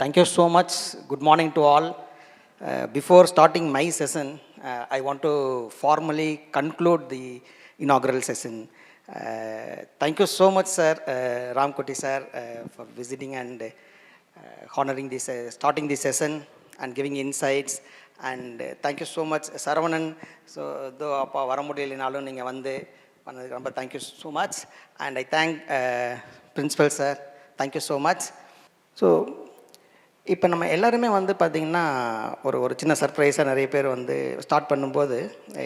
Thank you so much. Good morning to all. Before starting my session, I want to formally conclude the inaugural session. Thank you so much, sir, Ram Koti sir, for visiting and honoring this, starting this session and giving insights. And thank you so much, Saravanan. So, though appa vara mudiyalanalu neenga vande பண்ணதுக்கு ரொம்ப thank you so much. And I thank principal sir, thank you so much. So இப்போ நம்ம எல்லாருமே வந்து பார்த்திங்கன்னா ஒரு சின்ன சர்ப்ரைஸாக நிறைய பேர் வந்து ஸ்டார்ட் பண்ணும்போது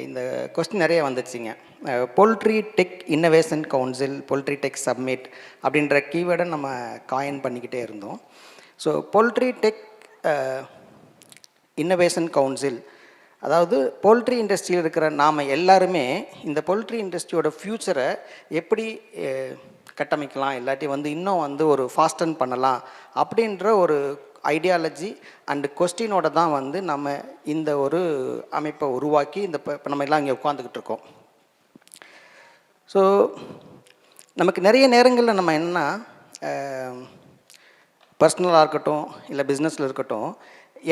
இந்த கொஸ்டின் நிறைய வந்துச்சுங்க. Poultry tech innovation council, poultry tech submit அப்படின்ற கீவேர்டை நம்ம காயின் பண்ணிக்கிட்டே இருந்தோம். So poultry tech innovation council, அதாவது போல்ட்ரி இண்டஸ்ட்ரியில் இருக்கிற நாம் எல்லாருமே இந்த போல்ட்ரி இண்டஸ்ட்ரியோட ஃப்யூச்சரை எப்படி கட்டமைக்கலாம், இல்லாட்டி வந்து இன்னும் வந்து ஒரு ஃபாஸ்டன் பண்ணலாம் அப்படின்ற ஒரு ஐடியாலஜி அண்டு கொஸ்டினோட தான் வந்து நம்ம இந்த ஒரு அமைப்பை உருவாக்கி இப்போ நம்ம எல்லாம் இங்கே உட்காந்துக்கிட்டு இருக்கோம். ஸோ நமக்கு நிறைய நேரங்களில் நம்ம என்னென்னா பர்சனலாக இருக்கட்டும் இல்லை பிஸ்னஸில் இருக்கட்டும்,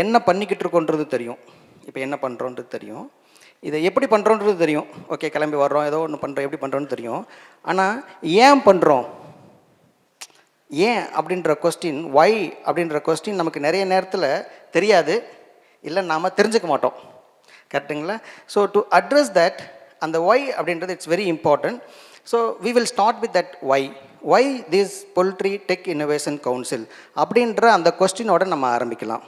என்ன பண்ணிக்கிட்டு இருக்கோன்றது தெரியும், இப்போ என்ன பண்ணுறோன்றது தெரியும், இதை எப்படி பண்ணுறோன்றது தெரியும். ஓகே, கிளம்பி வர்றோம், ஏதோ ஒன்று பண்ணுறோம், எப்படி பண்ணுறோன்னு தெரியும். ஆனால் ஏன் பண்ணுறோம், ஏன் அப்படின்ற கொஸ்டின், ஒய் அப்படின்ற கொஸ்டின் நமக்கு நிறைய நேரத்தில் தெரியாது, இல்லை நாம் தெரிஞ்சுக்க மாட்டோம். கரெக்டுங்களா? ஸோ டு அட்ரஸ் தட், அந்த ஒய் அப்படின்றது it's very important. So we will start with that why this poultry tech innovation council அப்படின்ற அந்த கொஸ்டினோட நம்ம ஆரம்பிக்கலாம்.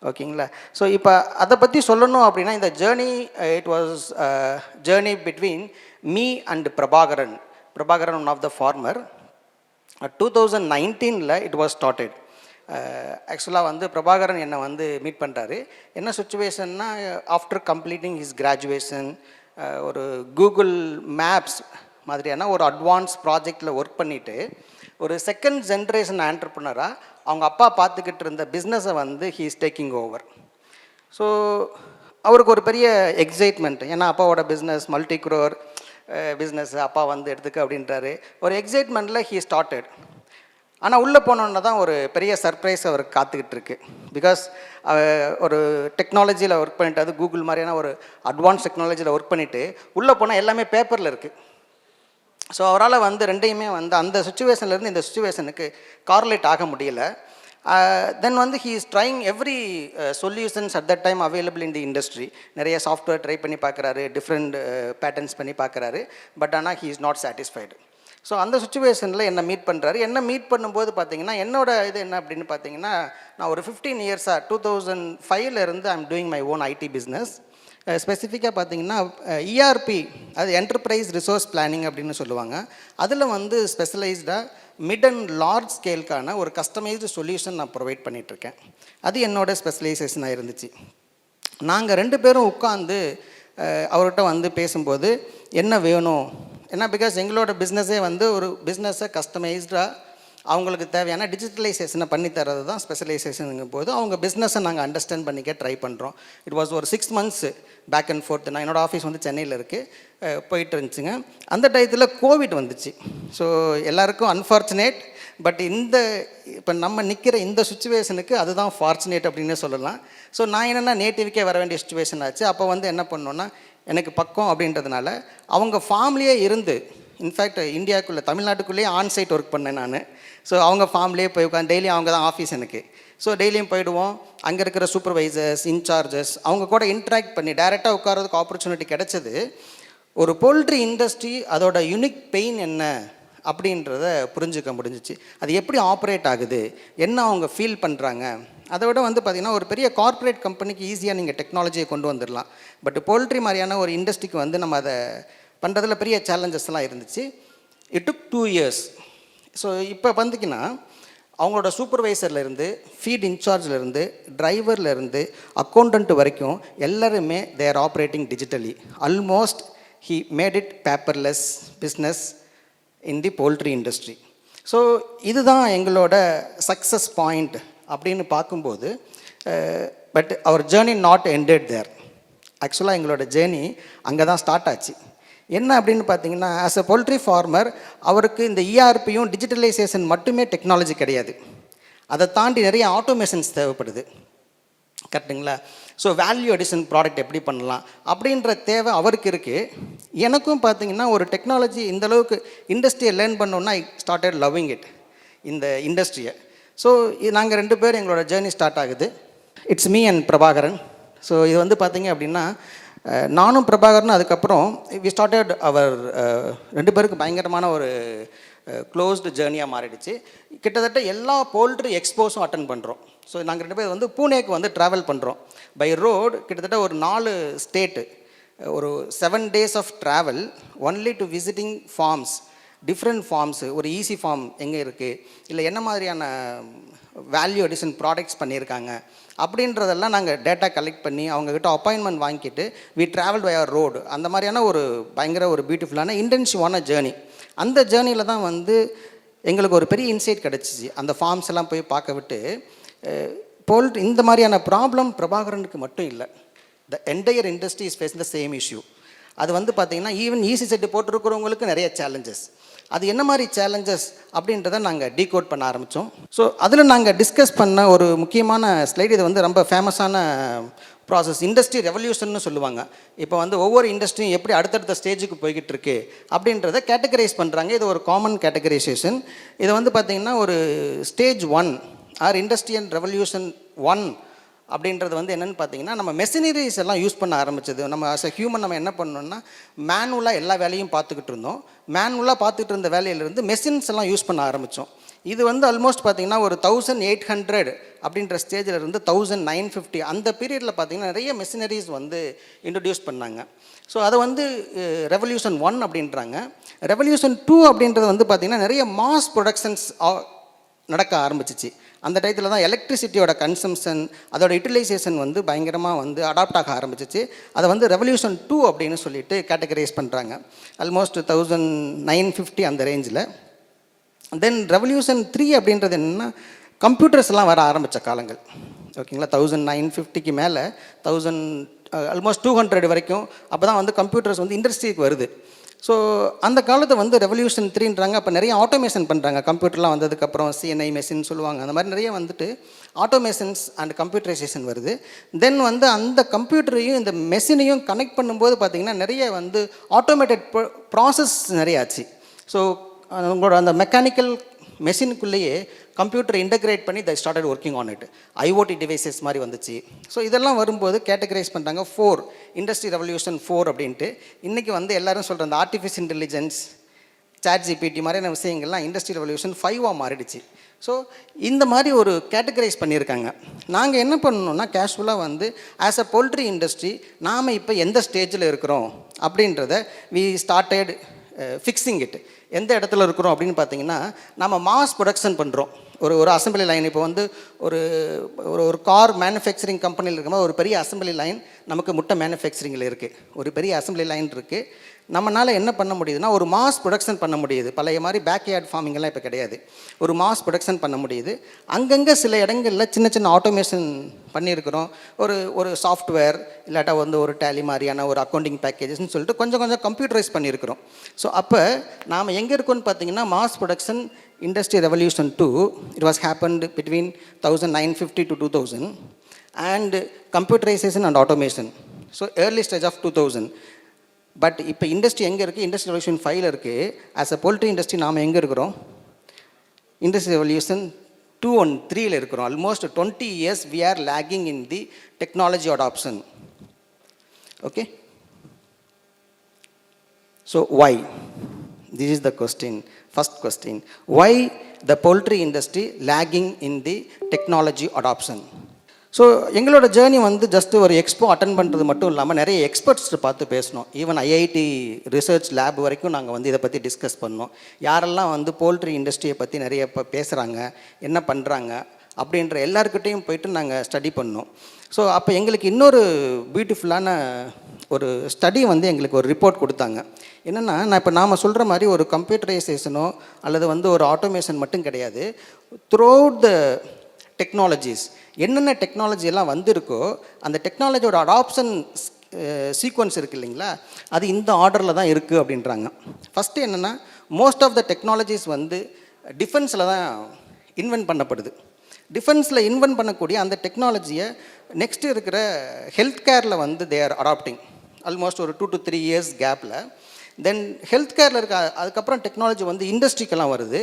ஓகேங்களா? ஸோ இப்போ அதை பற்றி சொல்லணும் அப்படின்னா, இந்த journey, it was journey between me and Prabhakaran. One of the farmer. 2019 it was started. ஆக்சுவலாக வந்து பிரபாகரன் என்னை வந்து மீட் பண்ணுறாரு. என்ன சுச்சுவேஷன்னா, ஆஃப்டர் கம்ப்ளீட்டிங் ஹிஸ் கிராஜுவேஷன் ஒரு கூகுள் மேப்ஸ் மாதிரியான ஒரு அட்வான்ஸ் ப்ராஜெக்டில் ஒர்க் பண்ணிவிட்டு ஒரு செகண்ட் ஜென்ரேஷன் ஆண்டர்ப்ரனராக அவங்க அப்பா பார்த்துக்கிட்டு இருந்த பிஸ்னஸை வந்து he is taking over. So அவருக்கு ஒரு பெரிய எக்ஸைட்மெண்ட், ஏன்னா அப்பாவோட பிஸ்னஸ் மல்டி குரோர் பிஸ்னஸ் அப்பா வந்து எடுத்துக்க அப்படின்றாரு. ஒரு எக்ஸைட்மெண்ட்டில் ஹீ ஸ்டார்டட். ஆனால் உள்ளே போனோன்னா தான் ஒரு பெரிய சர்ப்ரைஸ் அவருக்கு காத்துக்கிட்டு இருக்கு. பிகாஸ் ஒரு டெக்னாலஜியில் ஒர்க் பண்ணிட்டு, அது கூகுள் மாதிரியான ஒரு அட்வான்ஸ் டெக்னாலஜியில் ஒர்க் பண்ணிவிட்டு உள்ளே போனால் எல்லாமே பேப்பரில் இருக்குது. ஸோ அவரால் வந்து ரெண்டையுமே வந்து அந்த சுச்சுவேஷன்லேருந்து இந்த சுச்சுவேஷனுக்கு கார்லேட் ஆக முடியலை. தென் வந்து he is trying every solutions at that time available in the industry. நிறைய சாஃப்ட்வேர் ட்ரை பண்ணி பார்க்குறாரு, டிஃப்ரெண்ட் பேட்டர்ன்ஸ் பண்ணி பார்க்குறாரு. பட் ஆனால் he is not satisfied. So அந்த சுச்சுவேஷனில் என்னை மீட் பண்ணுறாரு. என்ன மீட் பண்ணும்போது பார்த்தீங்கன்னா, என்னோட இது என்ன அப்படின்னு பார்த்தீங்கன்னா, நான் ஒரு 15 இயர்ஸாக 2005 I am doing my own ID business. ஸ்பெசிஃபிக்காக பார்த்தீங்கன்னா இஆர்பி, அது என்டர்பிரைஸ் ரிசோர்ஸ் பிளானிங் அப்படின்னு சொல்லுவாங்க. அதில் வந்து ஸ்பெஷலைஸ்டாக மிட் அண்ட் லார்ஜ் ஸ்கேலுக்கான ஒரு கஸ்டமைஸ்டு சொல்யூஷன் நான் ப்ரொவைட் பண்ணிகிட்ருக்கேன். அது என்னோடய ஸ்பெஷலைசேஷனாக இருந்துச்சு. நாங்கள் 2 பேரும் உட்காந்து அவர்கிட்ட வந்து பேசும்போது என்ன வேணும், ஏன்னா பிகாஸ் எங்களோட பிஸ்னஸே வந்து ஒரு பிஸ்னஸை கஸ்டமைஸ்டாக அவங்களுக்கு தேவையான டிஜிட்டலைசேஷனை பண்ணித்தரது தான் ஸ்பெஷலைசேஷனுங்கும் போது அவங்க பிஸ்னஸை நாங்கள் அண்டர்ஸ்டாண்ட் பண்ணிக்க ட்ரை பண்ணுறோம். இட் வாஸ் ஒரு 6 months பேக் அண்ட் ஃபோர்த். நான் என்னோடய ஆஃபீஸ் வந்து சென்னையில் இருக்குது, போயிட்டு இருந்துச்சுங்க. அந்த டயத்தில் கோவிட் வந்துச்சு. ஸோ எல்லாருக்கும் அன்ஃபார்ச்சுனேட். பட் இப்போ நம்ம நிற்கிற இந்த சுச்சுவேஷனுக்கு அதுதான் ஃபார்ச்சுனேட் அப்படின்னு சொல்லலாம். ஸோ நான் என்னென்னா நேட்டிவ்க்கே வர வேண்டிய சுச்சுவேஷன் ஆச்சு. அப்போ வந்து என்ன பண்ணோன்னா, எனக்கு பக்கம் அப்படின்றதுனால அவங்க ஃபார்ம்லேயே இருந்து, இன்ஃபேக்ட் இந்தியாவுக்குள்ளே தமிழ்நாட்டுக்குள்ளேயே ஆன்சைட் ஒர்க் பண்ணேன் நான். ஸோ அவங்க ஃபார்ம்லேயே போய் உட்காந்து டெய்லியும் அவங்க தான் ஆஃபீஸ் எனக்கு. ஸோ டெய்லியும் போயிடுவோம். அங்கே இருக்கிற சூப்பர்வைசர்ஸ், இன்சார்ஜஸ் அவங்க கூட இன்ட்ராக்ட் பண்ணி டைரெக்டாக உட்காரதுக்கு ஆப்பர்ச்சுனிட்டி கிடச்சிது. ஒரு போல்ட்ரி இண்டஸ்ட்ரி அதோட யூனிக் பெயின் என்ன அப்படின்றத புரிஞ்சுக்க முடிஞ்சிச்சு. அது எப்படி ஆப்ரேட் ஆகுது, என்ன அவங்க ஃபீல் பண்ணுறாங்க. அதை விட வந்து பார்த்திங்கன்னா, ஒரு பெரிய கார்ப்பரேட் கம்பெனிக்கு ஈஸியாக நீங்கள் டெக்னாலஜியை கொண்டு வந்துடலாம். பட் போல்ட்ரி மாதிரியான ஒரு இண்டஸ்ட்ரிக்கு வந்து நம்ம அதை பண்ணுறதுல பெரிய சேலஞ்சஸ்லாம் இருந்துச்சு. It took 2 years. ஸோ இப்போ வந்துக்கின்னா அவங்களோட சூப்பர்வைசர்லேருந்து, ஃபீட் இன்சார்ஜ்லேருந்து, டிரைவர்லேருந்து, அக்கௌண்டன்ட் வரைக்கும் எல்லாருமே they are operating digitally. Almost he made it paperless business in the poultry industry. So இதுதான் எங்களோட சக்ஸஸ் பாயிண்ட் அப்படின்னு பார்க்கும்போது, but our journey not ended there. ஆக்சுவலாக எங்களோட ஜேர்னி அங்கே தான் ஸ்டார்ட் ஆச்சு. என்ன அப்படின்னு பார்த்தீங்கன்னா, ஆஸ் அ போல்ட்ரி ஃபார்மர் அவருக்கு இந்த இஆர்பியும் டிஜிட்டலைசேஷன் மட்டுமே டெக்னாலஜி கிடையாது. அதை தாண்டி நிறைய ஆட்டோமேஷன்ஸ் தேவைப்படுது, கரெக்டுங்களா? ஸோ வேல்யூ அடிஷன் ப்ராடக்ட் எப்படி பண்ணலாம் அப்படின்ற தேவை அவருக்கு இருக்குது. எனக்கும் பார்த்தீங்கன்னா ஒரு டெக்னாலஜி இந்தளவுக்கு இண்டஸ்ட்ரியை லேர்ன் பண்ணோன்னா ஐ ஸ்டார்டட் லவ்விங் இட், இந்த இண்டஸ்ட்ரியை. ஸோ நாங்கள் 2 பேர் எங்களோட ஜேர்னி ஸ்டார்ட் ஆகுது. It's me and Prabhakaran. So இது வந்து பார்த்தீங்க அப்படின்னா நானும் பிரபாகரனும் அதுக்கப்புறம் வி ஸ்டார்டட் அவர் 2 பேருக்கு பயங்கரமான ஒரு க்ளோஸ்டு ஜேர்னியாக மாறிடுச்சு. கிட்டத்தட்ட எல்லா போல்ட்ரி எக்ஸ்போஸும் அட்டன் பண்ணுறோம். ஸோ நாங்கள் 2 பேர் வந்து பூனேக்கு வந்து ட்ராவல் பண்ணுறோம் பை ரோடு. கிட்டத்தட்ட ஒரு 4 ஸ்டேட்டு, ஒரு 7 days of travel only to visiting farms, different farms. ஒரு ஈஸி ஃபார்ம் எங்கே இருக்குது, இல்லை என்ன மாதிரியான வேல்யூ அடிஷன் ப்ராடக்ட்ஸ் பண்ணியிருக்காங்க அப்படின்றதெல்லாம் நாங்கள் டேட்டா கலெக்ட் பண்ணி அவங்கக்கிட்ட அப்பாயின்மெண்ட் வாங்கிட்டு we travel by our road. அந்த மாதிரியான ஒரு பயங்கர ஒரு பியூட்டிஃபுல்லான இன்டென்சிவான ஜேர்னி. அந்த ஜேர்னியில் தான் வந்து எங்களுக்கு ஒரு பெரிய இன்சைட் கிடச்சிச்சு. அந்த ஃபார்ம்ஸ் எல்லாம் போய் பார்க்க விட்டு போல்ட்ரி இந்த மாதிரியான ப்ராப்ளம் பிரபாகரனுக்கு மட்டும் இல்லை, the entire industry is facing the same issue. அது வந்து பார்த்திங்கன்னா ஈவன் ஈஸி செட்டு போட்டிருக்கிறவங்களுக்கு நிறைய சேலஞ்சஸ். அது என்ன மாதிரி சேலஞ்சஸ் அப்படின்றத நாங்கள் டீகோட் பண்ண ஆரம்பித்தோம். ஸோ அதில் நாங்கள் டிஸ்கஸ் பண்ண ஒரு முக்கியமான ஸ்லைடு, இது வந்து ரொம்ப ஃபேமஸான ப்ராசஸ், இண்டஸ்ட்ரி ரெவல்யூஷன்னு சொல்லுவாங்க. இப்போ வந்து ஒவ்வொரு இண்டஸ்ட்ரியும் எப்படி அடுத்தடுத்த ஸ்டேஜுக்கு போய்கிட்டு இருக்கு அப்படின்றத கேட்டகரைஸ் பண்ணுறாங்க. இது ஒரு காமன் கேட்டகரைசேஷன். இதை வந்து பார்த்திங்கன்னா ஒரு ஸ்டேஜ் 1 ஆர் இண்டஸ்ட்ரியல் ரெவல்யூஷன் 1 அப்படின்றது வந்து என்னென்னு பார்த்தீங்கன்னா, நம்ம மெஷினரிஸ் எல்லாம் யூஸ் பண்ண ஆரம்பிச்சது. நம்ம ஆஸ் அ ஹியூமன் நம்ம என்ன பண்ணோம்னா மேனுவலாக எல்லா வேலையும் பார்த்துக்கிட்டு இருந்தோம். மேனுவலாக பார்த்துக்கிட்டு இருந்த வேலையிலேருந்து மெஷின்ஸ் எல்லாம் யூஸ் பண்ண ஆரம்பித்தோம். இது வந்து ஆல்மோஸ்ட் பார்த்திங்கன்னா ஒரு 1800 அப்படின்ற ஸ்டேஜில் இருந்து 1950 அந்த பீரியடில் பார்த்திங்கன்னா நிறைய மெஷினரிஸ் வந்து இன்ட்ரடியூஸ் பண்ணாங்க. ஸோ அதை வந்து ரெவல்யூஷன் 1 அப்படின்றாங்க. ரெவல்யூஷன் 2 அப்படின்றது வந்து பார்த்திங்கன்னா நிறைய மாஸ் ப்ரொடக்ஷன்ஸ் நடக்க ஆரம்பிச்சிச்சு. அந்த டயத்தில் தான் எலக்ட்ரிசிட்டியோட கன்சம்ஷன், அதோட யூட்டிலைசேஷன் வந்து பயங்கரமாக வந்து அடாப்ட் ஆக ஆரம்பிச்சிச்சு. அதை வந்து ரெவல்யூஷன் 2 அப்படின்னு சொல்லிட்டு கேட்டகரைஸ் பண்ணுறாங்க. ஆல்மோஸ்ட் 1950 அந்த ரேஞ்சில். தென் ரெவல்யூஷன் 3 அப்படின்றது என்னென்னா கம்ப்யூட்டர்ஸ் எல்லாம் வர ஆரம்பித்த காலங்கள், ஓகேங்களா? 1950க்கு மேலே ஆல்மோஸ்ட் 200 வரைக்கும் அப்போ தான் வந்து கம்ப்யூட்டர்ஸ் வந்து இண்டஸ்ட்ரிக்கு வருது. ஸோ அந்த காலத்தை வந்து ரெவல்யூஷன் 3ன்றாங்க. அப்போ நிறைய ஆட்டோமேஷன் பண்ணுறாங்க. கம்ப்யூட்டர்லாம் வந்ததுக்கப்புறம் சிஎன்ஐ மெஷின் சொல்லுவாங்க. அந்த மாதிரி நிறைய வந்துட்டு ஆட்டோமேஷன்ஸ் அண்ட் கம்ப்யூட்டரைசேஷன் வருது. தென் வந்து அந்த கம்ப்யூட்டரையும் இந்த மெஷினையும் கனெக்ட் பண்ணும்போது பார்த்திங்கன்னா நிறைய வந்து ஆட்டோமேட்டட் ப்ராசஸ் நிறைய ஆச்சு. ஸோ உங்களோட அந்த மெக்கானிக்கல் மெஷினுக்குள்ளேயே கம்ப்யூட்டர் இன்டகிரேட் பண்ணி they started working on it. IoT devices மாதிரி வந்துச்சு. ஸோ இதெல்லாம் வரும்போது கேட்டகரைஸ் பண்ணுறாங்க 4 இண்டஸ்ட்ரி ரெவல்யூஷன் 4 அப்படின்ட்டு. இன்றைக்கி வந்து எல்லோரும் சொல்கிற அந்த ஆர்டிஃபிஷியல் இன்டெலிஜென்ஸ், சாட் ஜிபிடி மாதிரியான விஷயங்கள்லாம் இண்டஸ்ட்ரி ரெவல்யூஷன் 5 மாறிடுச்சு. ஸோ இந்த மாதிரி ஒரு கேட்டகரைஸ் பண்ணியிருக்காங்க. நாங்கள் என்ன பண்ணணும்னா கேஷுவலாக வந்து ஆஸ் அ போல்ட்ரி இண்டஸ்ட்ரி நாம் இப்போ எந்த ஸ்டேஜில் இருக்கிறோம் அப்படின்றத வி ஸ்டார்டட் ஃபிக்ஸிங் இட். எந்த இடத்துல இருக்கிறோம் அப்படின்னு பார்த்தீங்கன்னா, நம்ம மாஸ் ப்ரொடக்ஷன் பண்ணுறோம். ஒரு அசம்பிளி லைன் இப்போ வந்து ஒரு கார் மேனுஃபேக்சரிங் கம்பெனியில் இருக்கும்போது ஒரு பெரிய அசம்பிளி லைன் நமக்கு முட்டை மேனுஃபேக்சரிங்கில் இருக்குது. ஒரு பெரிய அசம்பிளி லைன் இருக்குது. நம்மளால் என்ன பண்ண முடியுதுன்னா ஒரு மாஸ் ப்ரொடக்ஷன் பண்ண முடியுது. பழைய மாதிரி பேக்யார்ட் ஃபார்மிங்கெல்லாம் இப்போ கிடையாது. ஒரு மாஸ் ப்ரொடக்ஷன் பண்ண முடியுது. அங்கங்கே சில இடங்களில் சின்ன சின்ன ஆட்டோமேஷன் பண்ணியிருக்கிறோம். ஒரு சாஃப்ட்வேர் இல்லாட்டா வந்து ஒரு டேலி மாதிரியான ஒரு அக்கௌண்டிங் பேக்கேஜஸ்ன்னு சொல்லிட்டு கொஞ்சம் கம்ப்யூட்டரைஸ் பண்ணியிருக்கிறோம். ஸோ அப்போ நாம் எங்கே இருக்கோன்னு பார்த்தீங்கன்னா mass production Industry Revolution 2, it was happened between 1950 to 2000 and computerization and automation. So early stage of 2000. But இப்போ இண்டஸ்ட்ரி எங்கே இருக்குது? இண்டஸ்ட்ரி ரெவல்யூஷன் 5 இருக்குது. ஆஸ் அ போல்ட்ரி இண்டஸ்ட்ரி நாம் எங்கே இருக்கிறோம்? இண்டஸ்ட்ரி ரெவல்யூஷன் 2 and 3 இருக்கிறோம். Almost 20 years we are lagging in the technology adoption. Okay? So why? This is the question. First question, why the poultry industry lagging in the technology adoption? So எங்களோட journey வந்து just ஒரு expo attend பண்ணுறது மட்டும் இல்லாமல் நிறைய experts பார்த்து பேசணும். Even IIT research lab வரைக்கும் நாங்கள் வந்து இதை பற்றி டிஸ்கஸ் பண்ணோம். யாரெல்லாம் வந்து போல்ட்ரி இண்டஸ்ட்ரியை பற்றி நிறைய பேசுகிறாங்க, என்ன பண்ணுறாங்க அப்படின்ற எல்லாருக்கிட்டையும் போயிட்டு நாங்கள் ஸ்டடி பண்ணோம். ஸோ அப்போ எங்களுக்கு இன்னொரு பியூட்டிஃபுல்லான ஒரு ஸ்டடி வந்து எங்களுக்கு ஒரு ரிப்போர்ட் கொடுத்தாங்க. என்னென்னா, நாம் சொல்கிற மாதிரி ஒரு கம்ப்யூட்டரைசேஷனோ அல்லது வந்து ஒரு ஆட்டோமேஷன் மட்டும் கிடையாது. த்ரூஅவுட் த டெக்னாலஜிஸ் என்னென்ன டெக்னாலஜியெல்லாம் வந்திருக்கோ அந்த டெக்னாலஜியோட அடாப்ஷன் சீக்வன்ஸ் இருக்குது இல்லைங்களா, அது இந்த ஆர்டரில் தான் இருக்குது அப்படின்றாங்க. ஃபஸ்ட்டு என்னென்னா, மோஸ்ட் ஆஃப் த டெக்னாலஜிஸ் வந்து டிஃபென்ஸில் தான் இன்வென்ட் பண்ணப்படுது. டிஃபென்ஸில் இன்வென்ட் பண்ணக்கூடிய அந்த டெக்னாலஜியை நெக்ஸ்ட் இருக்கிற ஹெல்த் கேரில் வந்து தே ஆர் அடாப்டிங் ஆல்மோஸ்ட் ஒரு 2 to 3 years கேப்பில். தென் ஹெல்த் கேரில் இருக்க அதுக்கப்புறம் டெக்னாலஜி வந்து இண்டஸ்ட்ரிக்கெல்லாம் வருது,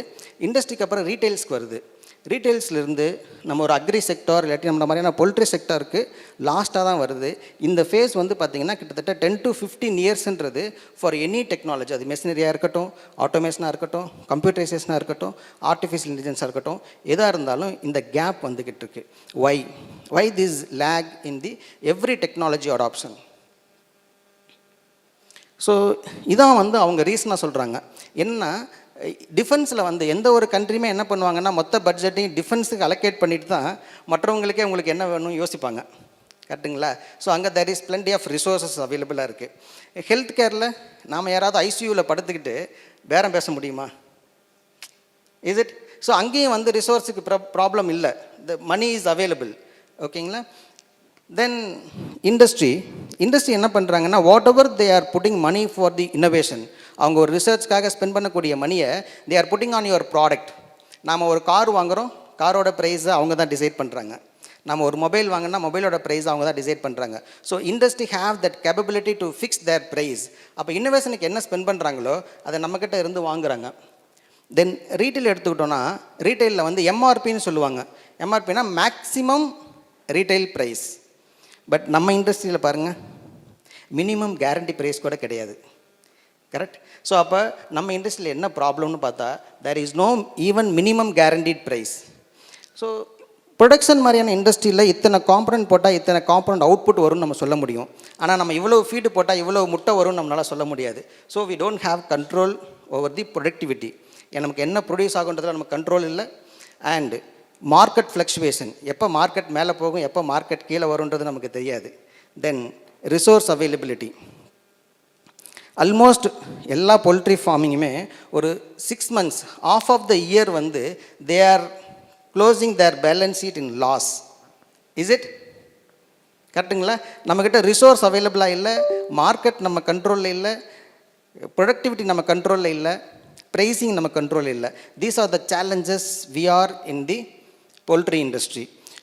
இண்டஸ்ட்ரிக்கு அப்புறம் ரீட்டைல்ஸ்க்கு வருது, ரீட்டைல்ஸ்லேருந்து நம்ம ஒரு அக்ரி செக்டார் இல்லாட்டி நம்ம மாதிரியான பொல்ட்ரி செக்டாருக்கு லாஸ்ட்டாக தான் வருது. இந்த ஃபேஸ் வந்து பார்த்திங்கன்னா கிட்டத்தட்ட 10 to 15 இயர்ஸ்ன்றது ஃபார் எனி டெக்னாலஜி, அது மெஷினரியாக இருக்கட்டும், ஆட்டோமேஷனாக இருக்கட்டும், கம்ப்யூட்டரைசேஷனாக இருக்கட்டும், ஆர்டிஃபிஷியல் இன்டெலிஜென்ஸாக இருக்கட்டும், எதாக இருந்தாலும் இந்த கேப் வந்துக்கிட்டு இருக்கு. Why this lag in the every technology adoption. So இதான் வந்து அவங்க ரீசனாக சொல்கிறாங்க. என்ன டிஃபென்ஸில் வந்து எந்த ஒரு கண்ட்ரியுமே என்ன பண்ணுவாங்கன்னா மொத்த பட்ஜெட்டையும் டிஃபென்ஸுக்கு அலோகேட் பண்ணிட்டு தான் மற்றவங்களுக்கே உங்களுக்கு என்ன வேணும்னு யோசிப்பாங்க. கரெக்டுங்களா? ஸோ அங்கே there is plenty of resources அவைலபிளாக இருக்குது. ஹெல்த் கேரில் நாம் யாராவது ஐசியூவில் படுத்துக்கிட்டு பேரம் பேச முடியுமா? Is it? ஸோ அங்கேயும் வந்து ரிசோர்ஸுக்கு ப்ராப்ளம் இல்லை, த மணி இஸ் அவைலபிள். ஓகேங்களா? தென் இண்டஸ்ட்ரி என்ன பண்ணுறாங்கன்னா whatever they are putting money for the innovation, அவங்க ஒரு ரிசர்ச்காக ஸ்பெண்ட் பண்ணக்கூடிய மணியை they are putting on your product. நாம் ஒரு கார் வாங்குகிறோம், காரோட ப்ரைஸை அவங்க தான் டிசைட் பண்ணுறாங்க. நம்ம ஒரு மொபைல் வாங்கினா மொபைலோட ப்ரைஸ் அவங்க தான் டிசைட் பண்ணுறாங்க. So industry have that capability to fix their price. அப்போ இன்னோவேஷனுக்கு என்ன ஸ்பெண்ட் பண்ணுறாங்களோ அதை நம்மக்கிட்ட இருந்து வாங்குறாங்க. தென் ரீட்டைல் எடுத்துக்கிட்டோன்னா ரீட்டைலில் வந்து எம்ஆர்பின்னு சொல்லுவாங்க. எம்ஆர்பினா மேக்ஸிமம் ரீட்டைல் ப்ரைஸ். பட் நம்ம இண்டஸ்ட்ரியில் பாருங்கள், மினிமம் கேரண்டி ப்ரைஸ் கூட கிடையாது. கரெக்ட்? ஸோ அப்போ நம்ம இண்டஸ்ட்ரியில் என்ன ப்ராப்ளம்னு பார்த்தா there is no even minimum guaranteed price. So production மாதிரியான இண்டஸ்ட்ரியில் இத்தனை காம்பனன்ட் போட்டால் இத்தனை காம்பனன்ட் அவுட்புட் வரும்னு நம்ம சொல்ல முடியும். ஆனால் நம்ம இவ்வளோ ஃபீடு போட்டால் இவ்வளோ முட்டை வரும்னு நம்மளால் சொல்ல முடியாது. So we don't have control over the productivity. நமக்கு என்ன ப்ரொடியூஸ் ஆகுன்றதுல நமக்கு கண்ட்ரோல் இல்லை. அண்டு மார்க்கெட் ஃப்ளக்சுவேஷன், எப்போ மார்க்கெட் மேலே போகும் எப்போ மார்க்கெட் கீழே வரும்ன்றது நமக்கு தெரியாது. Then resource availability. ஆல்மோஸ்ட் எல்லா போல்ட்ரி ஃபார்மிங்குமே ஒரு 6 months of of the year வந்து they are closing their balance sheet in loss. Is it? கரெக்டுங்களா? நம்மக்கிட்ட ரிசோர்ஸ் அவைலபிளாக இல்லை, மார்க்கெட் நம்ம கண்ட்ரோலில் இல்லை, ப்ரொடக்டிவிட்டி நம்ம கண்ட்ரோலில் இல்லை, ப்ரைஸிங் நம்ம கண்ட்ரோல் இல்லை. These are the challenges we are in the poultry industry.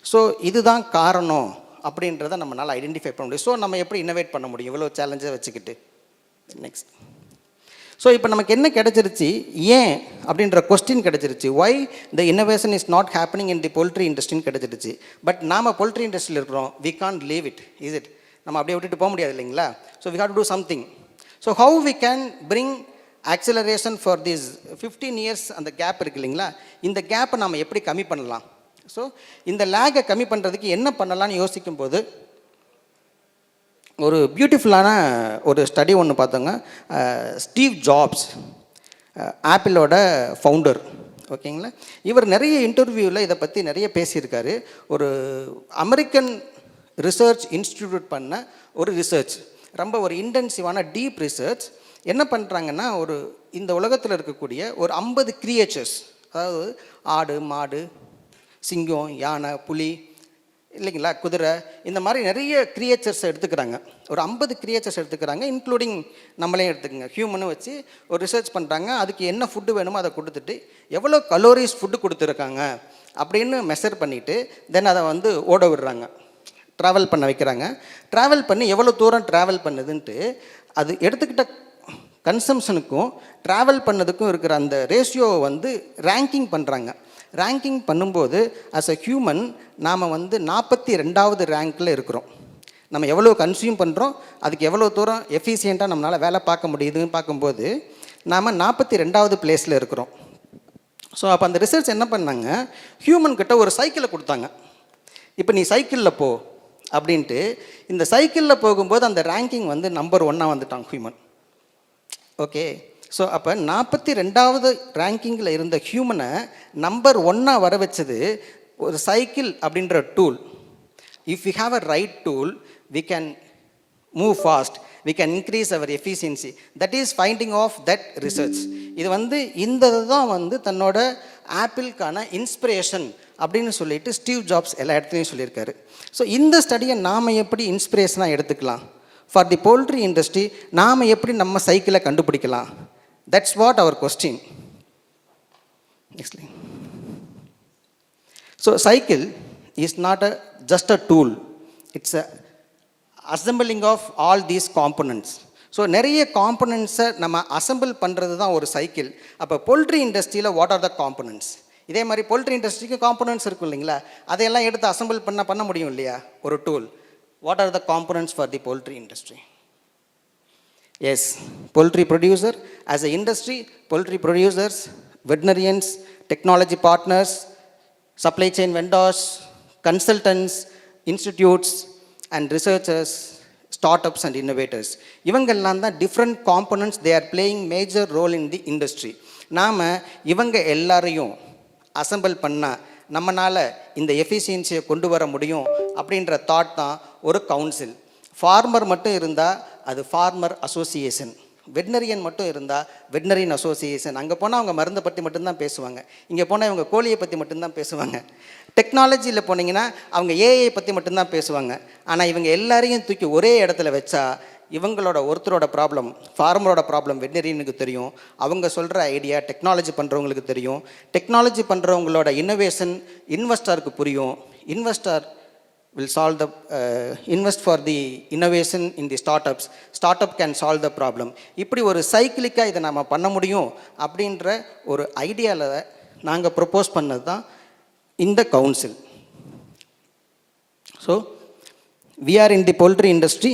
So இதுதான் காரணம் அப்படின்றத நம்மளால் ஐடென்டிஃபை பண்ண முடியும். ஸோ நம்ம எப்படி இன்னோவேட் பண்ண முடியும் இவ்வளோ சேலஞ்சை வச்சுக்கிட்டு? நெக்ஸ்ட். ஸோ இப்போ நமக்கு என்ன கிடச்சிருச்சு, ஏன் அப்படின்ற கொஸ்டின் கிடச்சிருச்சு. Why the innovation is not happening in the poultry இண்டஸ்ட்ரின்னு கிடச்சிருச்சு. பட் நாம் போல்ட்ரி இண்டஸ்ட்ரியில் இருக்கிறோம், we can't leave it. Is it? நம்ம அப்படியே விட்டுட்டு போக முடியாது இல்லைங்களா? So we have to do something. So how we can bring acceleration for this 15 years அந்த கேப் இருக்குது இல்லைங்களா? இந்த கேப்பை நம்ம எப்படி கம்மி பண்ணலாம்? ஸோ இந்த லேகை கம்மி பண்ணுறதுக்கு என்ன பண்ணலான்னு யோசிக்கும்போது ஒரு பியூட்டிஃபுல்லான ஒரு ஸ்டடி ஒன்று பார்த்தோங்க. ஸ்டீவ் ஜாப்ஸ், ஆப்பிளோட ஃபவுண்டர். ஓகேங்களா? இவர் நிறைய இன்டர்வியூவில் இதை பற்றி நிறைய பேசியிருக்காரு. ஒரு அமெரிக்கன் ரிசர்ச் இன்ஸ்டிடியூட் பண்ண ஒரு ரிசர்ச், ரொம்ப ஒரு இன்டென்சிவான டீப் ரிசர்ச். என்ன பண்ணுறாங்கன்னா இந்த உலகத்தில் இருக்கக்கூடிய ஒரு 50 கிரியேச்சர்ஸ், அதாவது ஆடு, மாடு, சிங்கம், யானை, புலி இல்லைங்களா, குதிரை, இந்த மாதிரி நிறைய கிரியேச்சர்ஸ் எடுத்துக்கிறாங்க. ஒரு 50 கிரியேச்சர்ஸ் எடுத்துக்கிறாங்க, இன்க்ளூடிங் நம்மளே எடுத்துக்கோங்க, ஹியூமனும் வச்சு ஒரு ரிசர்ச் பண்ணுறாங்க. அதுக்கு என்ன ஃபுட்டு வேணுமோ அதை கொடுத்துட்டு எவ்வளோ கலோரிஸ் ஃபுட்டு கொடுத்துருக்காங்க அப்படின்னு மெஷர் பண்ணிவிட்டு தென் அதை வந்து ஓட விடுறாங்க, ட்ராவல் பண்ண வைக்கிறாங்க. ட்ராவல் பண்ணி எவ்வளோ தூரம் ட்ராவல் பண்ணுதுன்ட்டு அது எடுத்துக்கிட்ட கன்சம்ஷனுக்கும் ட்ராவல் பண்ணதுக்கும் இருக்கிற அந்த ரேஷியோவை வந்து ரேங்கிங் பண்ணுறாங்க. ரேங்கிங் பண்ணும்போது அஸ் அ ஹியூமன் நாம் வந்து 42வது ரேங்க்கில் இருக்கிறோம். நம்ம எவ்வளோ கன்சியூம் பண்ணுறோம், அதுக்கு எவ்வளோ தூரம் எஃபிஷியண்ட்டாக நம்மளால் வேலை பார்க்க முடியுதுன்னு பார்க்கும்போது நாம் 42வது பிளேஸில் இருக்கிறோம். ஸோ அப்போ அந்த ரிசர்ச் என்ன பண்ணாங்க, ஹியூமன்கிட்ட ஒரு சைக்கிளை கொடுத்தாங்க. இப்போ நீ சைக்கிளில் போ அப்படின்ட்டு. இந்த சைக்கிளில் போகும்போது அந்த ரேங்கிங் வந்து நம்பர் 1 வந்துட்டாங்க ஹியூமன். ஓகே. ஸோ அப்போ 42வது ரேங்கிங்கில் இருந்த ஹியூமனை நம்பர் 1 வர வச்சது ஒரு சைக்கிள் அப்படின்ற tool. If we have a right tool we can move fast, we can increase our efficiency. That is finding of that research. இது வந்து இந்த தான் வந்து தன்னோட ஆப்பிளுக்கான இன்ஸ்பிரேஷன் அப்படின்னு சொல்லிட்டு ஸ்டீவ் ஜாப்ஸ் எல்லா இடத்துலையும் சொல்லியிருக்காரு. ஸோ இந்த ஸ்டடியை நாம் எப்படி இன்ஸ்பிரேஷனாக எடுத்துக்கலாம் ஃபார் தி போல்ட்ரி இண்டஸ்ட்ரி? நாம் எப்படி நம்ம சைக்கிளை கண்டுபிடிக்கலாம்? That's what our question. Next line. So cycle is not just a tool, it's a assembling of all these components. So நிறைய காம்பனன்ட்ஸை நம்ம அசம்பிள் பண்ணுறது தான் ஒரு சைக்கிள். அப்போ போல்ட்ரி இண்டஸ்ட்ரியில் வாட் ஆர் த காம்பனன்ட்ஸ்? இதே மாதிரி போல்ட்ரி இண்டஸ்ட்ரிக்கு காம்பனன்ட்ஸ் இருக்கும் இல்லைங்களா, அதையெல்லாம் எடுத்து அசம்பிள் பண்ண முடியும் இல்லையா ஒரு tool. What are the components for the poultry industry? Yes, poultry producer, as a industry, poultry producers, veterinarians, technology partners, supply chain vendors, consultants, institutes and researchers, startups and innovators, இவங்கெல்லாம் தான் different components, they are playing major role in the industry. நாம் இவங்க எல்லாரையும் assemble பண்ணால் நம்மளால் இந்த எஃபிஷியன்சியை கொண்டு வர முடியும் அப்படின்ற தாட் தான் ஒரு கவுன்சில். ஃபார்மர் மட்டும் இருந்தால் அது ஃபார்மர் அசோசியேஷன், வெட்னரியன் மட்டும் இருந்தால் வெட்னரியன் அசோசியேஷன். அங்கே போனால் அவங்க மருந்தை பற்றி மட்டும்தான் பேசுவாங்க, இங்கே போனால் இவங்க கோழியை பற்றி மட்டும்தான் பேசுவாங்க. டெக்னாலஜியில் போனீங்கன்னா அவங்க ஏஐ பற்றி மட்டும்தான் பேசுவாங்க. ஆனால் இவங்க எல்லாரையும் தூக்கி ஒரே இடத்துல வச்சா இவங்களோட ஒருத்தரோட ப்ராப்ளம், ஃபார்மரோட ப்ராப்ளம் வெட்னரியனுக்கு தெரியும், அவங்க சொல்கிற ஐடியா டெக்னாலஜி பண்ணுறவங்களுக்கு தெரியும், டெக்னாலஜி பண்ணுறவங்களோட இன்னோவேஷன் இன்வெஸ்டருக்கு புரியும், investor will solve the invest for the innovation in the startup can solve the problem. இப்படி ஒரு சைக்கிளிக்காக இதை நம்ம பண்ண முடியும் அப்படின்ற ஒரு ஐடியாவில் நாங்கள் ப்ரொப்போஸ் பண்ணது தான் இந்த council. So we are in the poultry industry,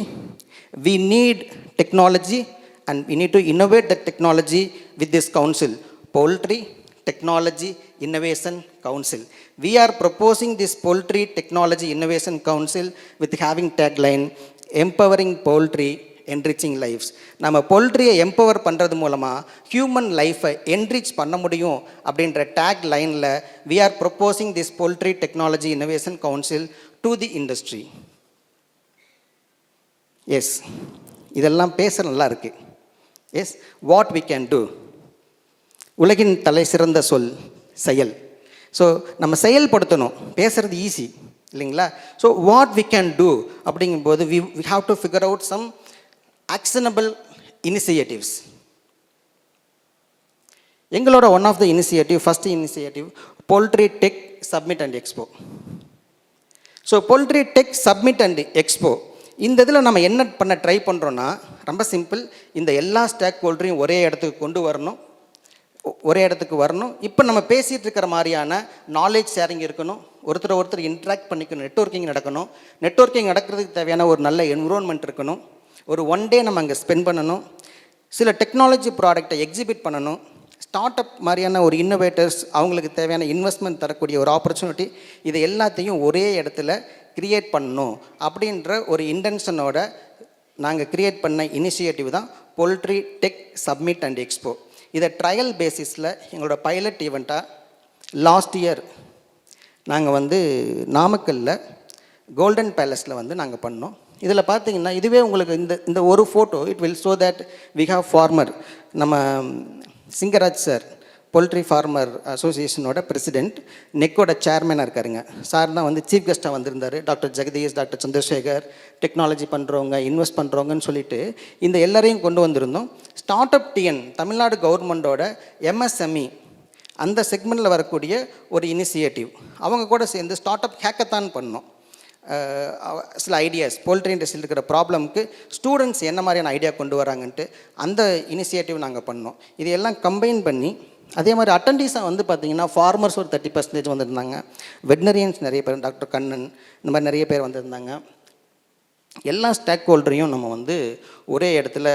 we need technology and we need to innovate the technology with this council, Poultry Technology Innovation Council. We are proposing this Poultry Technology Innovation Council with having tagline empowering poultry, enriching lives. நம்ம போல்ட்ரியை empower பண்ணுறது மூலமாக human லைஃப்பை enrich பண்ண முடியும் அப்படின்ற take லைனில் we are proposing this Poultry Technology Innovation Council to the industry. Yes, இதெல்லாம் பேச நல்லா இருக்குது. Yes, what we can do? உலகின் தலை சிறந்த சொல் செயல். ஸோ நம்ம செயல்படுத்தணும், பேசுகிறது ஈஸி இல்லைங்களா? So what we can do அப்படிங்கும்போது we have to figure out some actionable initiatives. எங்களோட one of the initiative, first initiative poultry tech summit and expo. So poultry tech summit and expo, இந்த இதில் நம்ம என்ன பண்ண try பண்ணுறோன்னா ரொம்ப simple. இந்த எல்லா ஸ்டேக் ஹோல்டரையும் ஒரே இடத்துக்கு கொண்டு வரணும், ஒரே இடத்துக்கு வரணும். இப்போ நம்ம பேசிகிட்டு இருக்கிற மாதிரியான நாலேஜ் ஷேரிங் இருக்கணும், ஒருத்தர் இன்ட்ராக்ட் பண்ணிக்கணும், நெட்வொர்க்கிங் நடக்கணும். நெட்வொர்க்கிங் நடக்கிறதுக்கு தேவையான ஒரு நல்ல என்விரான்மெண்ட் இருக்கணும். ஒரு ஒன் டே நம்ம அங்கே ஸ்பெண்ட் பண்ணணும். சில டெக்னாலஜி ப்ராடக்டை எக்ஸிபிட் பண்ணணும். ஸ்டார்ட் அப் மாதிரியான ஒரு இன்னோவேட்டர்ஸ், அவங்களுக்கு தேவையான இன்வெஸ்ட்மெண்ட் தரக்கூடிய ஒரு ஆப்பர்ச்சுனிட்டி, இது எல்லாத்தையும் ஒரே இடத்துல க்ரியேட் பண்ணணும் அப்படின்ற ஒரு இன்டென்ஷனோட நாங்கள் க்ரியேட் பண்ண இனிஷியேட்டிவ் தான் poultry tech summit and expo. இதை ட்ரையல் பேசிஸில் எங்களோட பைலட் ஈவெண்ட்டாக லாஸ்ட் இயர் நாங்கள் நாமக்கல்லில் கோல்டன் பேலஸில் நாங்கள் பண்ணோம். இதில் பார்த்தீங்கன்னா இதுவே உங்களுக்கு இந்த ஒரு photo it will show that we have farmer. நம்ம சிங்கராஜ் சார் போல்ட்ரி ஃபார்மர் அசோசியேஷனோட பிரசிடெண்ட், நெக்கோட சேர்மனாக இருக்காருங்க. சார் தான் சீஃப் கெஸ்ட்டாக வந்திருந்தார். Doctor Jagadish, doctor Chandrasekhar, technology பண்ணுறவங்க, இன்வெஸ்ட் பண்ணுறவங்கன்னு சொல்லிட்டு இந்த எல்லாரையும் கொண்டு வந்திருந்தோம். ஸ்டார்ட் அப் டிஎன் தமிழ்நாடு கவர்மெண்ட்டோட எம்எஸ்எம்இ அந்த செக்மெண்ட்டில் வரக்கூடிய ஒரு இனிஷியேட்டிவ், அவங்க கூட சேர்ந்து ஸ்டார்ட் அப் ஹேக்கத்தான் பண்ணோம். சில ஐடியாஸ் போல்ட்ரி இண்டஸ்ட்ரியில் இருக்கிற ப்ராப்ளம்க்கு ஸ்டூடெண்ட்ஸ் என்ன மாதிரியான ஐடியா கொண்டு வராங்கன்ட்டு அந்த இனிஷியேட்டிவ் நாங்கள் பண்ணோம். இதையெல்லாம் கம்பைன் பண்ணி அதே மாதிரி அட்டண்டீஸாக பார்த்தீங்கன்னா ஃபார்மர்ஸ் ஒரு 30% வந்திருந்தாங்க, வெட்னரியன்ஸ் நிறைய பேர், டாக்டர் கண்ணன், இந்த மாதிரி நிறைய பேர் வந்திருந்தாங்க. எல்லா ஸ்டேக் ஹோல்டரையும் நம்ம ஒரே இடத்துல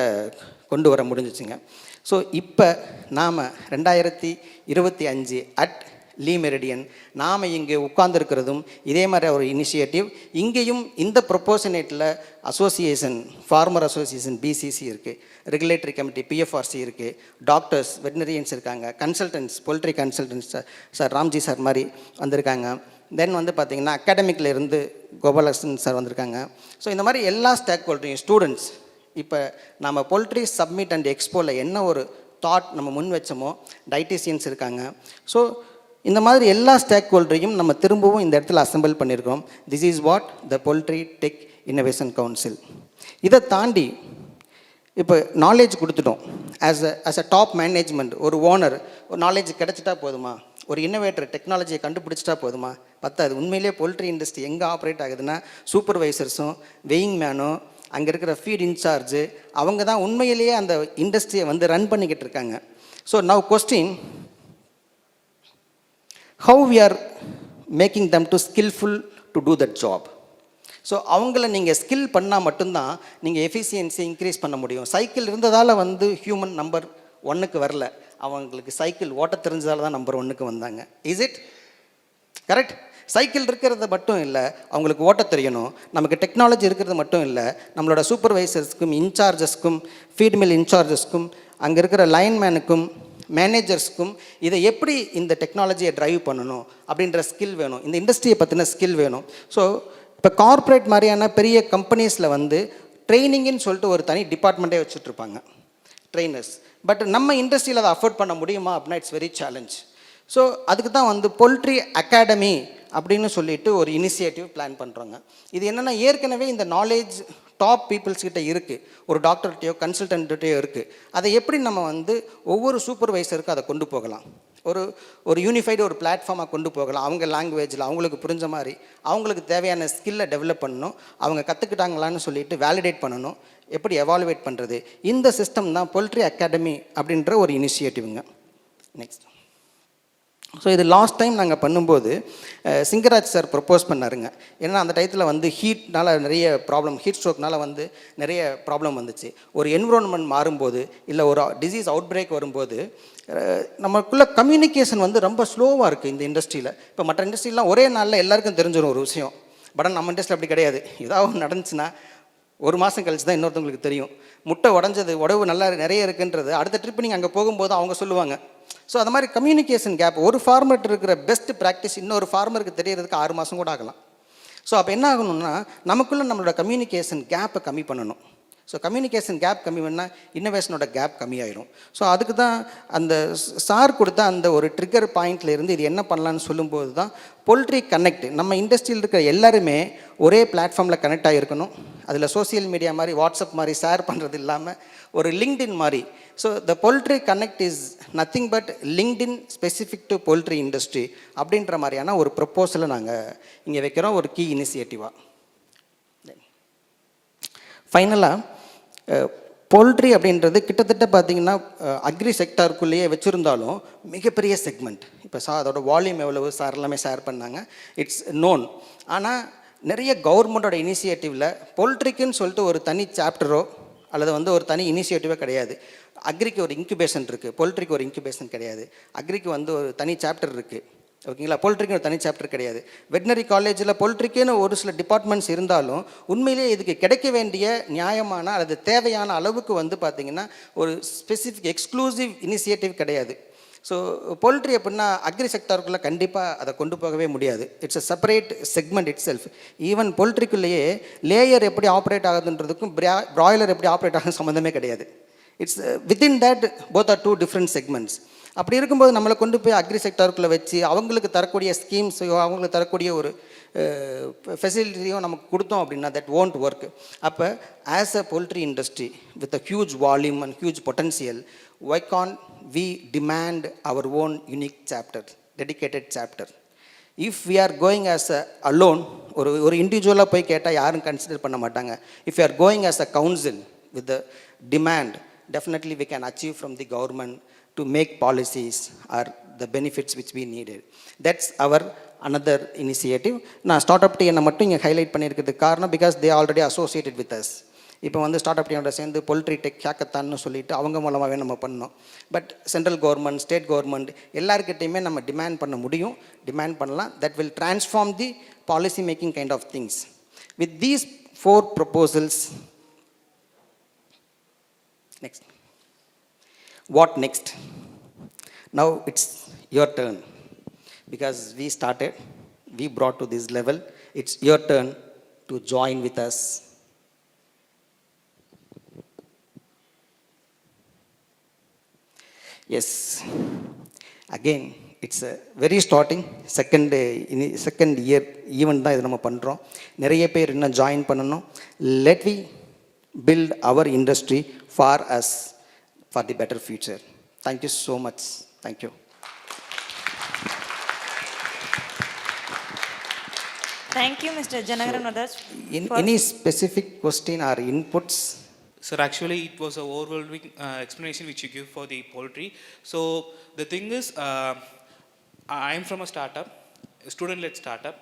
கொண்டு வர முடிஞ்சிச்சுங்க. ஸோ இப்போ நாம் 2025 அட் லீ மெரிடியன் நாம் இங்கே உட்கார்ந்துருக்கிறதும் இதே மாதிரி ஒரு இனிஷியேட்டிவ். இங்கேயும் இந்த ப்ரொபோஷனேட்டில் அசோசியேஷன், ஃபார்மர் அசோசியேஷன் பிசிசி இருக்குது, ரெகுலேட்டரி கமிட்டி பிஎஃப்ஆர்சி இருக்குது, டாக்டர்ஸ், வெட்னரியன்ஸ் இருக்காங்க, consultants, poultry consultants sir Ramji sir மாதிரி வந்திருக்காங்க. தென் பார்த்திங்கன்னா அகாடமிக்கில் இருந்து கோபாலகிருஷ்ணன் சார் வந்திருக்காங்க. ஸோ இந்த மாதிரி எல்லா ஸ்டேக் ஹோல்டரையும் ஸ்டூடெண்ட்ஸ் இப்போ நம்ம போல்ட்ரி சப்மிட் அண்ட் எக்ஸ்போவில் என்ன ஒரு தாட் நம்ம முன் வச்சோமோ டயட்டிஷியன்ஸ் இருக்காங்க. ஸோ இந்த மாதிரி எல்லா ஸ்டேக் ஹோல்டரையும் நம்ம திரும்பவும் இந்த இடத்துல அசம்பிள் பண்ணியிருக்கோம். This is what the poultry tech innovation council. இதை தாண்டி இப்போ நாலேஜ் கொடுத்துட்டோம். ஆஸ் அ டாப் மேனேஜ்மெண்ட், ஒரு ஓனர் ஒரு நாலேஜ் கிடச்சிட்டா போதுமா? ஒரு இன்னோவேட்டர் டெக்னாலஜியை கண்டுபிடிச்சிட்டா போதுமா? பத்தாது. உண்மையிலே போல்ட்ரி இண்டஸ்ட்ரி எங்கே ஆப்ரேட் ஆகுதுன்னா சூப்பர்வைசர்ஸும் வெயிங் மேனும் அங்கே இருக்கிற ஃபீட் இன்சார்ஜு அவங்க தான் உண்மையிலேயே அந்த இண்டஸ்ட்ரியை வந்து ரன் பண்ணிக்கிட்டு இருக்காங்க. So now question, how we are making them to skillful to do that job. So அவங்கள நீங்கள் ஸ்கில் பண்ணால் மட்டும்தான் நீங்கள் எஃபிஷியன்சி இன்க்ரீஸ் பண்ண முடியும். சைக்கிள் இருந்ததால் வந்து ஹியூமன் நம்பர் 1க்கு வரல, அவங்களுக்கு சைக்கிள் ஓட்ட தெரிஞ்சதால் தான் நம்பர் 1க்கு வந்தாங்க. Is it correct? சைக்கிள் இருக்கிறது மட்டும் இல்லை, அவங்களுக்கு ஓட்ட தெரியணும். நமக்கு டெக்னாலஜி இருக்கிறது மட்டும் இல்லை, நம்மளோட சூப்பர்வைசர்ஸ்க்கும் இன்சார்ஜஸ்க்கும் ஃபீட்மில் இன்சார்ஜஸ்க்கும் அங்கே இருக்கிற லைன்மேனுக்கும் மேனேஜர்ஸ்க்கும் இதை எப்படி இந்த டெக்னாலஜியை ட்ரைவ் பண்ணணும் அப்படின்ற ஸ்கில் வேணும். இந்த இண்டஸ்ட்ரியை பற்றின ஸ்கில் வேணும். ஸோ இப்போ கார்ப்பரேட் மாதிரியான பெரிய கம்பெனிஸில் வந்து ட்ரைனிங்குன்னு சொல்லிட்டு ஒரு தனி டிபார்ட்மெண்ட்டே வச்சுட்ருப்பாங்க, ட்ரெயினர்ஸ். பட் நம்ம இண்டஸ்ட்ரியில் அதை அஃபோர்ட் பண்ண முடியுமா அப்படின்னா இட்ஸ் வெரி சேலஞ்ச். ஸோ அதுக்கு தான் வந்து போல்ட்ரி அகாடமி அப்படின்னு சொல்லிட்டு ஒரு இனிஷியேட்டிவ் பிளான் பண்ணுறோங்க. இது என்னென்னா, ஏற்கனவே இந்த நாலேஜ் டாப் பீப்புள்ஸ் கிட்ட இருக்குது, ஒரு டாக்டர்கிட்டையோ கன்சல்டன்ட்டையோ இருக்குது. அதை எப்படி நம்ம வந்து ஒவ்வொரு சூப்பர்வைசருக்கும் அதை கொண்டு போகலாம், ஒரு யூனிஃபைடு ஒரு பிளாட்ஃபார்மாக கொண்டு போகலாம். அவங்க லாங்குவேஜில் அவங்களுக்கு புரிஞ்ச மாதிரி அவங்களுக்கு தேவையான ஸ்கில்லை டெவலப் பண்ணணும். அவங்க கற்றுக்கிட்டாங்களான்னு சொல்லிட்டு வேலிடேட் பண்ணணும். எப்படி எவாலுவேட் பண்ணுறது, இந்த சிஸ்டம் தான் போல்ட்ரி அகாடமி அப்படின்ற ஒரு இனிஷியேட்டிவ்ங்க. நெக்ஸ்ட். ஸோ இது லாஸ்ட் டைம் நாங்கள் பண்ணும்போது சிங்கராஜ் சார் ப்ரப்போஸ் பண்ணாருங்க. ஏன்னா அந்த டயத்தில் வந்து ஹீட்னால் நிறைய ப்ராப்ளம், ஹீட் ஸ்ட்ரோக்னால் வந்து நிறைய ப்ராப்ளம் வந்துச்சு. ஒரு என்விரான்மெண்ட் மாறும்போது இல்லை ஒரு டிசீஸ் அவுட் பிரேக் வரும்போது நமக்குள்ளே கம்யூனிகேஷன் வந்து ரொம்ப ஸ்லோவாக இருக்குது இந்த இண்டஸ்ட்ரியில். இப்போ மற்ற இண்டஸ்ட்ரிலாம் ஒரே நாளில் எல்லாருக்கும் தெரிஞ்சிடும் ஒரு விஷயம். பட் நம்ம இண்டஸ்ட்ரியில் அப்படி கிடையாது. ஏதாவது நடந்துச்சுன்னா ஒரு மாதம் கழிச்சு தான் இன்னொருத்தவங்களுக்கு தெரியும். முட்டை உடஞ்சது, உடவு நல்லா நிறைய இருக்குன்றது அடுத்த ட்ரிப் நீங்கள் அங்கே போகும்போது அவங்க சொல்லுவாங்க. ஸோ அது மாதிரி கம்யூனிகேஷன் கேப், ஒரு ஃபார்மர்கிட்ட இருக்கிற பெஸ்ட் ப்ராக்டிஸ் இன்னொரு ஃபார்மருக்கு தெரியறதுக்கு 6 மாதம் கூட ஆகலாம். ஸோ அப்போ என்ன ஆகணும்னா, நமக்குள்ளே நம்மளோட கம்யூனிகேஷன் கேப்பை கம்மி பண்ணணும். ஸோ கம்யூனிகேஷன் கேப் கம்மி பண்ணால் இன்னோவேஷனோட கேப் கம்மியாயிடும். ஸோ அதுக்கு தான் அந்த சார் கொடுத்த அந்த ஒரு ட்ரிகர் பாயிண்டில் இருந்து இது என்ன பண்ணலான்னு சொல்லும்போது தான் போல்ட்ரி கனெக்ட். நம்ம இண்டஸ்ட்ரியில் இருக்கிற எல்லாருமே ஒரே பிளாட்ஃபார்மில் கனெக்ட் ஆகிருக்கணும். அதில் சோசியல் மீடியா மாதிரி வாட்ஸ்அப் மாதிரி ஷேர் பண்ணுறது இல்லாமல் ஒரு லிங்க்டின் மாதிரி. So the poultry connect is nothing but LinkedIn specific to poultry industry அப்படின்ற மாதிரியான ஒரு ப்ரப்போசலை நாங்கள் இங்கே வைக்கிறோம், ஒரு கீ இனிஷியேட்டிவாக. ஃபைனலாக போல்ட்ரி அப்படின்றது கிட்டத்தட்ட பார்த்திங்கன்னா அக்ரி செக்டாருக்குள்ளேயே வச்சுருந்தாலும் மிகப்பெரிய செக்மெண்ட். இப்போ அதோட வால்யூம் எவ்வளவு சார் எல்லாமே ஷேர் பண்ணாங்க, இட்ஸ் நோன். ஆனால் நிறைய கவர்மெண்ட்டோட இனிஷியேட்டிவில் போல்ட்ரிக்குன்னு சொல்லிட்டு ஒரு தனி சாப்டரோ அல்லது வந்து ஒரு தனி இனிஷியேட்டிவோ கிடையாது. அக்ரிக்கு ஒரு இன்குபேஷன் இருக்குது, போல்ட்ரிக்கு ஒரு இன்குபேஷன் கிடையாது. அக்ரிக்கு வந்து ஒரு தனி சாப்டர் இருக்குது, ஓகேங்களா. போல்ட்ரிக்கு ஒரு தனி சாப்டர் கிடையாது. வெட்டினரி காலேஜில் போல்ட்ரிக்குன்னு ஒரு சில டிபார்ட்மெண்ட்ஸ் இருந்தாலும் உண்மையிலேயே இதுக்கு கிடைக்க வேண்டிய நியாயமான அல்லது தேவையான அளவுக்கு வந்து பார்த்திங்கன்னா ஒரு ஸ்பெசிஃபிக் எக்ஸ்க்ளூசிவ் இனிஷியேட்டிவ் கிடையாது. ஸோ போல்ட்ரி அப்படின்னா அக்ரி செக்டாருக்குள்ளே கண்டிப்பாக அதை கொண்டு போகவே முடியாது. It's a separate segment itself. Even போல்ட்ரிக்குள்ளேயே லேயர் எப்படி ஆப்ரேட் ஆகுதுன்றதுக்கும் ப்ராய்லர் எப்படி ஆப்ரேட் ஆகுது சம்மந்தமே கிடையாது. It's within that both are 2 different segments. அப்படி இருக்கும்போது நம்மளை கொண்டு போய் அக்ரி செக்டாருக்குள்ளே வச்சு அவங்களுக்கு தரக்கூடிய ஸ்கீம்ஸையோ அவங்களுக்கு தரக்கூடிய ஒரு ஃபெசிலிட்டியோ நமக்கு கொடுத்தோம் அப்படின்னா தட் won't ஒர்க். அப்போ as a poultry industry with a huge volume and huge potential, why can't we demand our own unique chapter, dedicated chapter? If we are going as a alone, ஒரு இண்டிவிஜுவலாக போய் கேட்டால் யாரும் consider பண்ண மாட்டாங்க. If we are going as a council with the demand, definitely we can achieve from the government to make policies or the benefits which we needed. That's our another initiative. நான் start up டீனை மட்டும் இங்கே highlight பண்ணியிருக்கிறதுக்கு காரணம் because they already associated with us. இப்போ வந்து start up டீனோட சேர்ந்து poultry tech ஹேக்கத்தான்னு சொல்லிட்டு அவங்க மூலமாகவே நம்ம பண்ணோம். But central government, state government எல்லாருக்கிட்டையுமே நம்ம டிமாண்ட் பண்ண முடியும், டிமாண்ட் பண்ணலாம். That will transform the policy making kind of things. With these 4 proposals, next. What next? Now it's your turn. Because we started, we brought to this level. It's your turn to join with us. Yes. Again, it's a very starting second year event தான் இது நம்ம பண்ணுறோம். நிறைய பேர் இன்னும் join பண்ணணும். Let we build our industry for us, for the better future. Thank you so much. Thank you. Thank you, Mr. Janagaran Vadaraj. Any specific question or inputs? Sir, actually, it was a overwhelming explanation which you give for the poultry. So the thing is, I am from a startup, a student-led startup.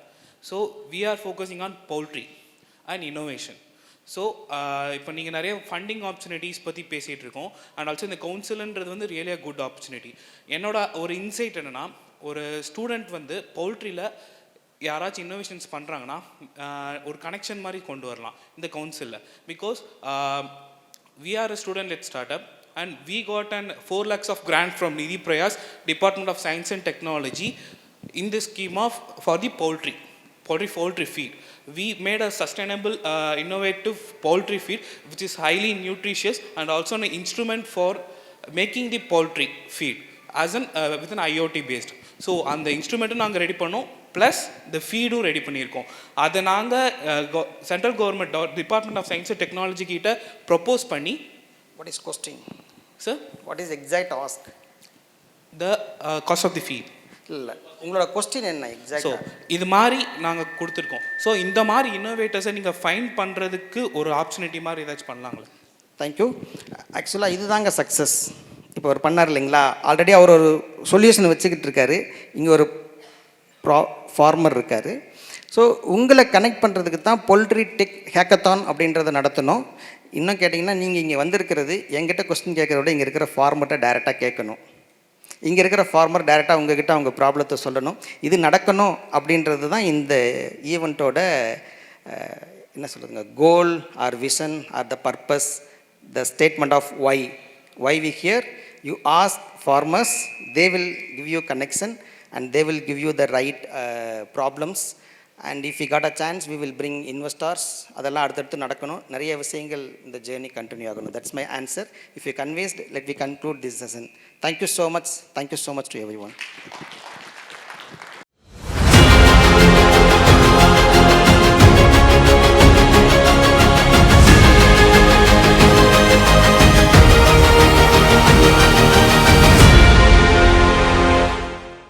So we are focusing on poultry and innovation. So இப்போ நீங்கள் நிறைய funding opportunities பற்றி பேசிகிட்டு இருக்கோம். And also இந்த கவுன்சில்ன்றது வந்து really a good opportunity. என்னோட ஒரு இன்சைட் என்னென்னா, ஒரு ஸ்டூடெண்ட் வந்து பவுல்ட்ரியில் யாராச்சும் இன்னோவேஷன்ஸ் பண்ணுறாங்கன்னா ஒரு கனெக்ஷன் மாதிரி கொண்டு வரலாம் இந்த கவுன்சிலில். Because we are a student-led startup and we got an 4 lakhs of grant from Nidhi Prayas, Department of Science and Technology, in the scheme of for the poultry feed. We made a sustainable, innovative poultry feed which is highly nutritious and also an instrument for making the poultry feed as an with an IoT based. So அந்த இன்ஸ்ட்ருமெண்ட்டும் நாங்கள் ready பண்ணோம், plus இந்த ஃபீடும் ready பண்ணியிருக்கோம். அதை நாங்கள் central government department of science and technology கிட்ட propose பண்ணி. What is costing? Sir, What is exact ask? the cost of the feed. இல்லை, உங்களோட கொஸ்டின் என்ன ஸோ எக்ஸாக்ட்? இது மாதிரி நாங்கள் கொடுத்துருக்கோம். ஸோ இந்த மாதிரி இன்னோவேட்டர்ஸை நீங்கள் ஃபைண்ட் பண்ணுறதுக்கு ஒரு ஆப்பர்ச்சுனிட்டி மாதிரி ஏதாச்சும் பண்ணலாங்களே? தேங்க்யூ. ஆக்சுவலாக இதுதாங்க சக்ஸஸ். இப்போ அவர் பண்ணார் இல்லைங்களா, ஆல்ரெடி அவர் ஒரு சொல்யூஷன் வச்சுக்கிட்டு இருக்காரு, இங்கே ஒரு ஃபார்மர் இருக்கார். ஸோ உங்களை கனெக்ட் பண்ணுறதுக்கு தான் போல்ட்ரி டெக் ஹேக்கத்தான் அப்படின்றத நடத்தணும். இன்னும் கேட்டிங்கன்னா, நீங்கள் இங்கே வந்திருக்கிறது என்கிட்ட கொஸ்டின் கேட்குறத விட இங்கே இருக்கிற ஃபார்மர்கிட்ட டைரெக்டாக கேட்கணும். இங்கே இருக்கிற ஃபார்மர் டைரெக்டாக உங்ககிட்ட அவங்க ப்ராப்ளத்தை சொல்லணும். இது நடக்கணும் அப்படின்றது தான் இந்த ஈவெண்ட்டோட என்ன சொல்கிறதுங்க, goal or vision or the purpose, the statement of why we here. You ask farmers, they will give you connection and they will give you the right problems. And if we got a chance, we will bring investors. அதெல்லாம் அடுத்தடுத்து நடக்கணும். நிறைய விஷயங்கள் இந்த journey continue ஆகணும். That's my answer. If you convinced, let me conclude this session. Thank you so much. Thank you so much to everyone.